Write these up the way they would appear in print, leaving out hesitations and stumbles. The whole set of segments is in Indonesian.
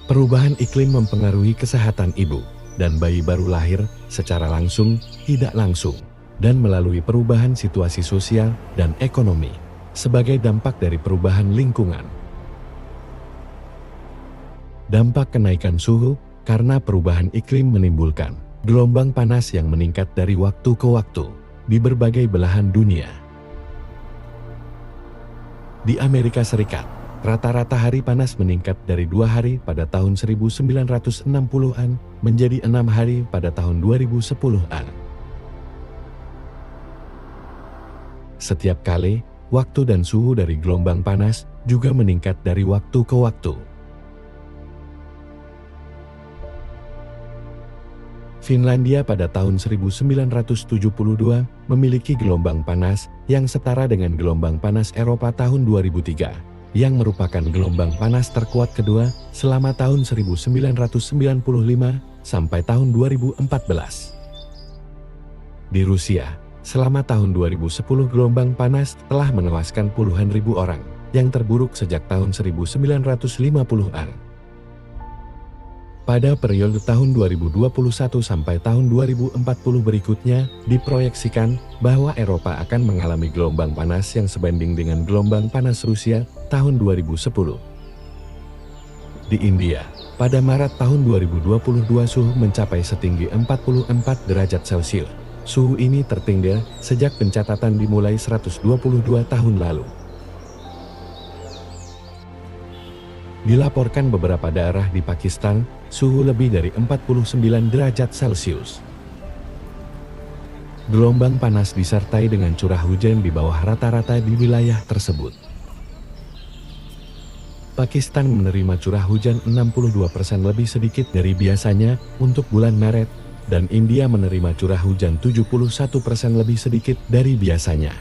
Perubahan iklim mempengaruhi kesehatan ibu dan bayi baru lahir secara langsung, tidak langsung, dan melalui perubahan situasi sosial dan ekonomi sebagai dampak dari perubahan lingkungan. Dampak kenaikan suhu karena perubahan iklim menimbulkan gelombang panas yang meningkat dari waktu ke waktu di berbagai belahan dunia. Di Amerika Serikat, rata-rata hari panas meningkat dari 2 hari pada tahun 1960-an menjadi 6 hari pada tahun 2010-an. Setiap kali, waktu dan suhu dari gelombang panas juga meningkat dari waktu ke waktu. Finlandia pada tahun 1972 memiliki gelombang panas yang setara dengan gelombang panas Eropa tahun 2003, yang merupakan gelombang panas terkuat kedua selama tahun 1995 sampai tahun 2014. Di Rusia, selama tahun 2010 gelombang panas telah menewaskan puluhan ribu orang, yang terburuk sejak tahun 1950-an. Pada periode tahun 2021 sampai tahun 2040 berikutnya, diproyeksikan bahwa Eropa akan mengalami gelombang panas yang sebanding dengan gelombang panas Rusia tahun 2010. Di India, pada Maret tahun 2022 suhu mencapai setinggi 44 derajat Celcius. Suhu ini tertinggi sejak pencatatan dimulai 122 tahun lalu. Dilaporkan beberapa daerah di Pakistan, suhu lebih dari 49 derajat Celcius. Gelombang panas disertai dengan curah hujan di bawah rata-rata di wilayah tersebut. Pakistan menerima curah hujan 62% lebih sedikit dari biasanya untuk bulan Maret, dan India menerima curah hujan 71% lebih sedikit dari biasanya.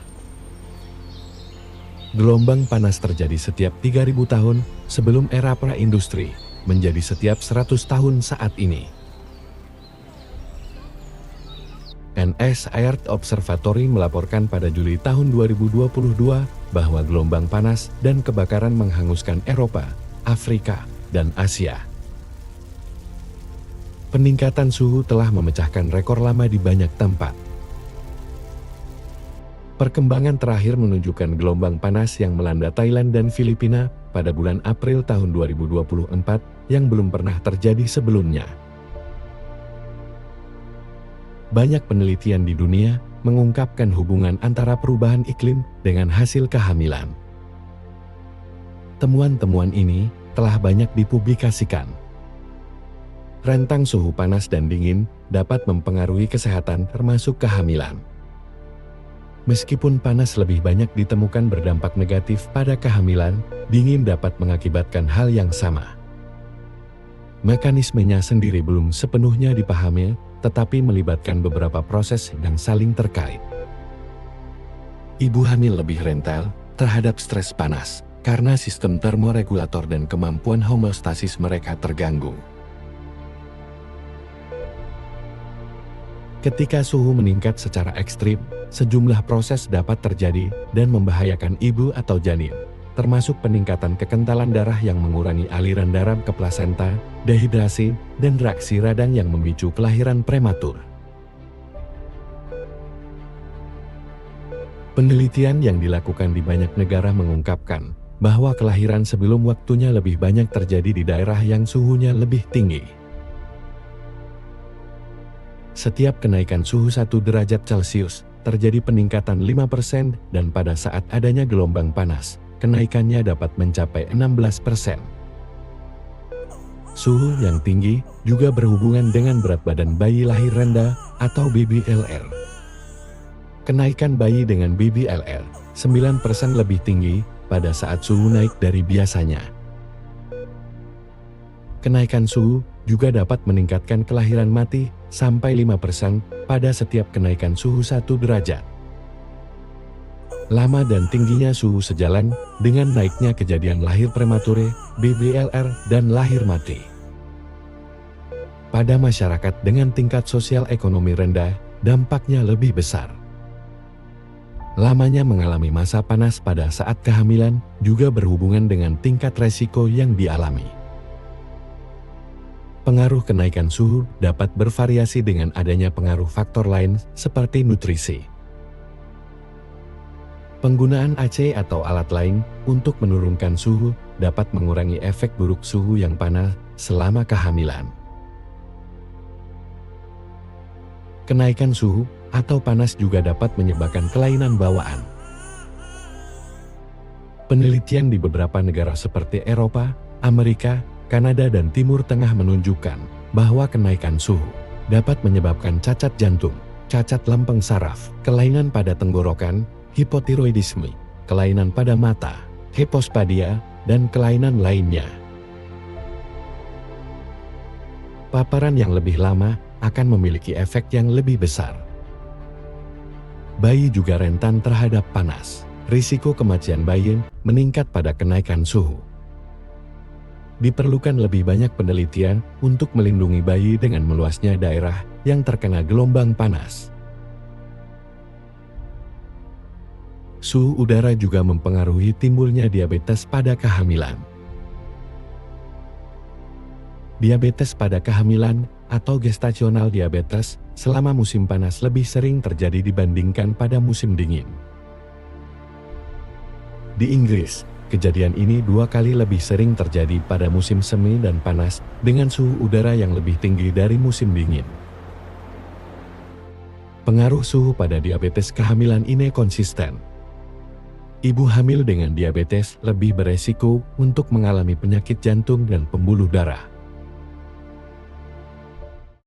Gelombang panas terjadi setiap 3.000 tahun sebelum era pra-industri, menjadi setiap 100 tahun saat ini. NS Earth Observatory melaporkan pada Juli tahun 2022 bahwa gelombang panas dan kebakaran menghanguskan Eropa, Afrika, dan Asia. Peningkatan suhu telah memecahkan rekor lama di banyak tempat. Perkembangan terakhir menunjukkan gelombang panas yang melanda Thailand dan Filipina pada bulan April tahun 2024 yang belum pernah terjadi sebelumnya. Banyak penelitian di dunia mengungkapkan hubungan antara perubahan iklim dengan hasil kehamilan. Temuan-temuan ini telah banyak dipublikasikan. Rentang suhu panas dan dingin dapat mempengaruhi kesehatan termasuk kehamilan. Meskipun panas lebih banyak ditemukan berdampak negatif pada kehamilan, dingin dapat mengakibatkan hal yang sama. Mekanismenya sendiri belum sepenuhnya dipahami, tetapi melibatkan beberapa proses yang saling terkait. Ibu hamil lebih rentan terhadap stres panas, karena sistem termoregulator dan kemampuan homeostasis mereka terganggu. Ketika suhu meningkat secara ekstrim, sejumlah proses dapat terjadi dan membahayakan ibu atau janin, termasuk peningkatan kekentalan darah yang mengurangi aliran darah ke plasenta, dehidrasi, dan reaksi radang yang memicu kelahiran prematur. Penelitian yang dilakukan di banyak negara mengungkapkan bahwa kelahiran sebelum waktunya lebih banyak terjadi di daerah yang suhunya lebih tinggi. Setiap kenaikan suhu 1 derajat Celcius, terjadi peningkatan 5% dan pada saat adanya gelombang panas, kenaikannya dapat mencapai 16%. Suhu yang tinggi juga berhubungan dengan berat badan bayi lahir rendah atau BBLR. Kenaikan bayi dengan BBLR 9% lebih tinggi pada saat suhu naik dari biasanya. Kenaikan suhu juga dapat meningkatkan kelahiran mati sampai 5% pada setiap kenaikan suhu 1 derajat. Lama dan tingginya suhu sejalan dengan naiknya kejadian lahir premature, BBLR, dan lahir mati. Pada masyarakat dengan tingkat sosial ekonomi rendah, dampaknya lebih besar. Lamanya mengalami masa panas pada saat kehamilan juga berhubungan dengan tingkat resiko yang dialami. Pengaruh kenaikan suhu dapat bervariasi dengan adanya pengaruh faktor lain seperti nutrisi. Penggunaan AC atau alat lain untuk menurunkan suhu dapat mengurangi efek buruk suhu yang panas selama kehamilan. Kenaikan suhu atau panas juga dapat menyebabkan kelainan bawaan. Penelitian di beberapa negara seperti Eropa, Amerika, Kanada dan Timur Tengah menunjukkan bahwa kenaikan suhu dapat menyebabkan cacat jantung, cacat lempeng saraf, kelainan pada tenggorokan, hipotiroidisme, kelainan pada mata, hipospadia, dan kelainan lainnya. Paparan yang lebih lama akan memiliki efek yang lebih besar. Bayi juga rentan terhadap panas. Risiko kematian bayi meningkat pada kenaikan suhu. Diperlukan lebih banyak penelitian untuk melindungi bayi dengan meluasnya daerah yang terkena gelombang panas. Suhu udara juga mempengaruhi timbulnya diabetes pada kehamilan. Diabetes pada kehamilan atau gestasional diabetes selama musim panas lebih sering terjadi dibandingkan pada musim dingin. Di Inggris, kejadian ini 2 kali lebih sering terjadi pada musim semi dan panas dengan suhu udara yang lebih tinggi dari musim dingin. Pengaruh suhu pada diabetes kehamilan ini konsisten. Ibu hamil dengan diabetes lebih beresiko untuk mengalami penyakit jantung dan pembuluh darah.